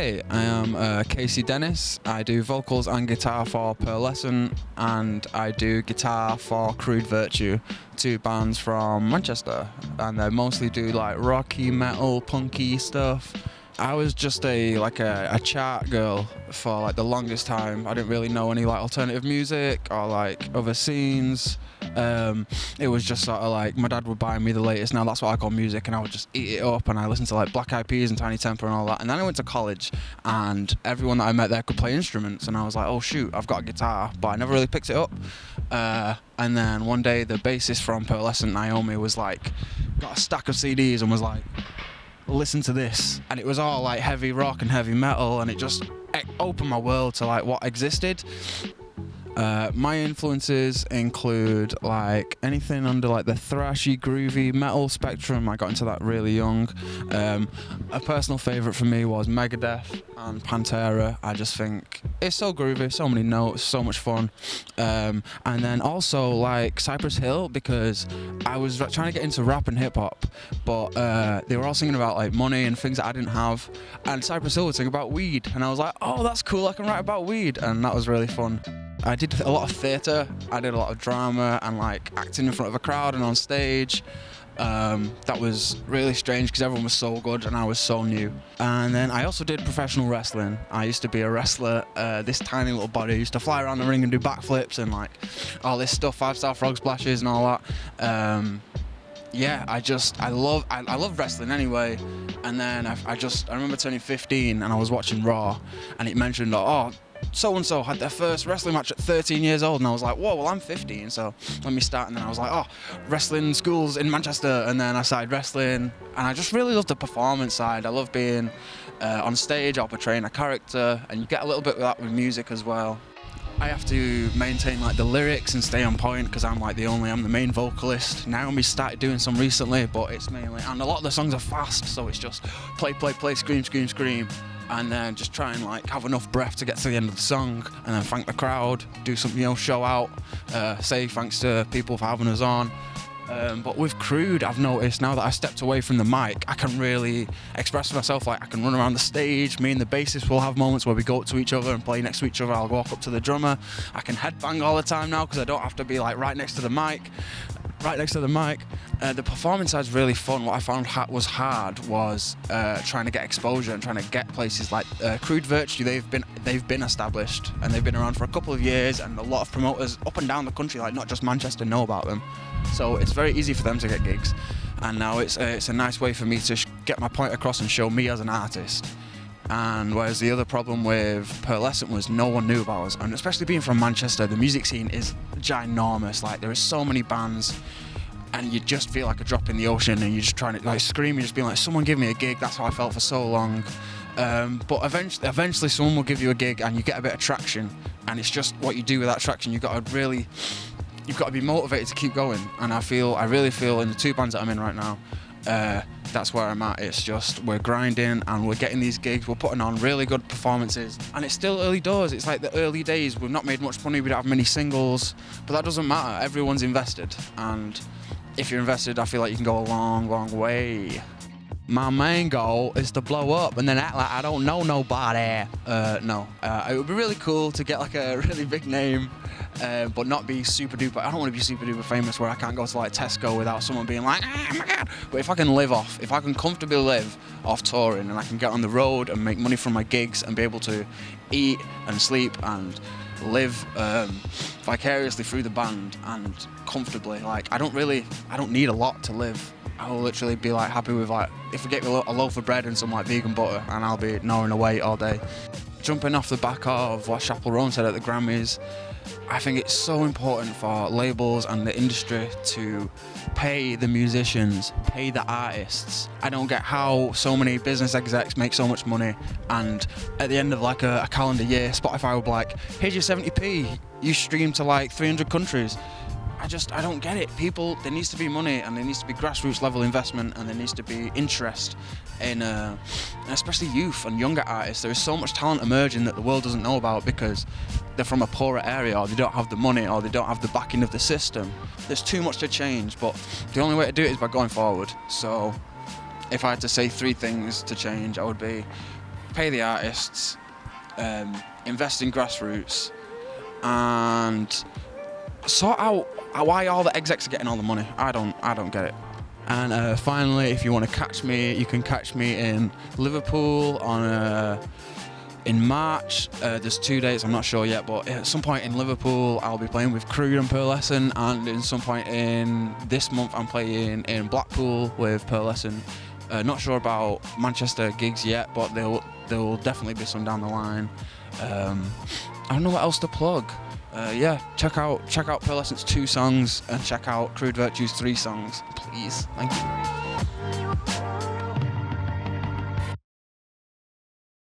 Hey, I am Casey Dennis. I do vocals and guitar for Pearlescent, and I do guitar for Crude Virtue, two bands from Manchester, and they mostly do like rocky, metal, punky stuff. I was just a chart girl for like the longest time. I didn't really know any like alternative music or like other scenes. It was just sort of like my dad would buy me the latest, now that's what I call music, and I would just eat it up, and I listened to like Black Eyed Peas and Tiny Temper and all that. And then I went to college, and everyone that I met there could play instruments, and I was like, oh shoot, I've got a guitar, but I never really picked it up. And then one day the bassist from Pearlescent, Naomi, was like, got a stack of CDs and was like, listen to this, and it was all like heavy rock and heavy metal, and it just opened my world to like what existed. My influences include like anything under like the thrashy, groovy metal spectrum. I got into that really young. A personal favourite for me was Megadeath and Pantera. I just think it's so groovy, so many notes, so much fun. And then also like Cypress Hill, because I was trying to get into rap and hip hop, but they were all singing about like money and things that I didn't have. And Cypress Hill would sing about weed, and I was like, oh, that's cool, I can write about weed, and that was really fun. I did a lot of theatre, I did a lot of drama and like acting in front of a crowd and on stage. That was really strange because everyone was so good and I was so new. And then I also did professional wrestling. I used to be a wrestler, this tiny little body. I used to fly around the ring and do backflips and like all this stuff, 5-star frog splashes and all that. Yeah, I love wrestling anyway. And then I remember turning 15 and I was watching Raw, and it mentioned, oh, so-and-so had their first wrestling match at 13 years old, and I was like, whoa, well, I'm 15, so let me start. And then I was like, oh, wrestling schools in Manchester, and then I started wrestling, and I just really loved the performance side. I love being on stage or portraying a character, and you get a little bit of that with music as well. I have to maintain like the lyrics and stay on point because I'm the main vocalist. Naomi started doing some recently, but it's mainly, and a lot of the songs are fast, so it's just play, play, play, scream, scream, scream, and then just try and like have enough breath to get to the end of the song, and then thank the crowd, do some, show out, say thanks to people for having us on. But with Crude, I've noticed now that I stepped away from the mic, I can really express myself. Like I can run around the stage. Me and the bassist will have moments where we go up to each other and play next to each other. I'll walk up to the drummer. I can headbang all the time now because I don't have to be like right next to the mic. The performance side's really fun. What I found was hard was trying to get exposure and trying to get places like Crude Virtue. They've been established and they've been around for a couple of years, and a lot of promoters up and down the country, like not just Manchester, know about them. So it's very easy for them to get gigs, and now it's a nice way for me to get my point across and show me as an artist. And whereas the other problem with Pearlescent was no one knew about us, and especially being from Manchester, the music scene is ginormous. Like there are so many bands, and you just feel like a drop in the ocean, and you're just trying to like scream, you're just being like, someone give me a gig. That's how I felt for so long. But eventually someone will give you a gig and you get a bit of traction, and it's just what you do with that traction. You've got to be motivated to keep going, and I really feel in the two bands that I'm in right now, that's where I'm at. It's just we're grinding and we're getting these gigs, we're putting on really good performances, and it's still early doors. It's like the early days. We've not made much money, we don't have many singles, but that doesn't matter. Everyone's invested, and if you're invested, I feel like you can go a long, long way. My main goal is to blow up and then act like I don't know nobody. No. It would be really cool to get like a really big name, but not be super duper. I don't want to be super duper famous where I can't go to like Tesco without someone being like, oh my God. But if I can comfortably live off touring, and I can get on the road and make money from my gigs and be able to eat and sleep and live vicariously through the band and comfortably, like I don't need a lot to live. I'll literally be like happy with like if we get a loaf of bread and some like vegan butter, and I'll be gnawing away all day. Jumping off the back of what Chappell Roan said at the Grammys, I think it's so important for labels and the industry to pay the musicians, pay the artists. I don't get how so many business execs make so much money, and at the end of like a calendar year, Spotify will be like, here's your 70p, you stream to like 300 countries. I don't get it. People, there needs to be money, and there needs to be grassroots level investment, and there needs to be interest in especially youth and younger artists. There is so much talent emerging that the world doesn't know about because they're from a poorer area, or they don't have the money, or they don't have the backing of the system. There's too much to change, but the only way to do it is by going forward. So if I had to say 3 things to change, I would be pay the artists, invest in grassroots, and sort out why all the execs are getting all the money. I don't get it. And finally, if you want to catch me, you can catch me in Liverpool in March. There's 2 dates, I'm not sure yet, but at some point in Liverpool I'll be playing with Crude and Pearlescent, and in some point in this month I'm playing in Blackpool with Pearlescent. Not sure about Manchester gigs yet, but there will definitely be some down the line. I don't know what else to plug. Yeah, check out Pearlescent's 2 songs and check out Crude Virtue's 3 songs, please. Thank you.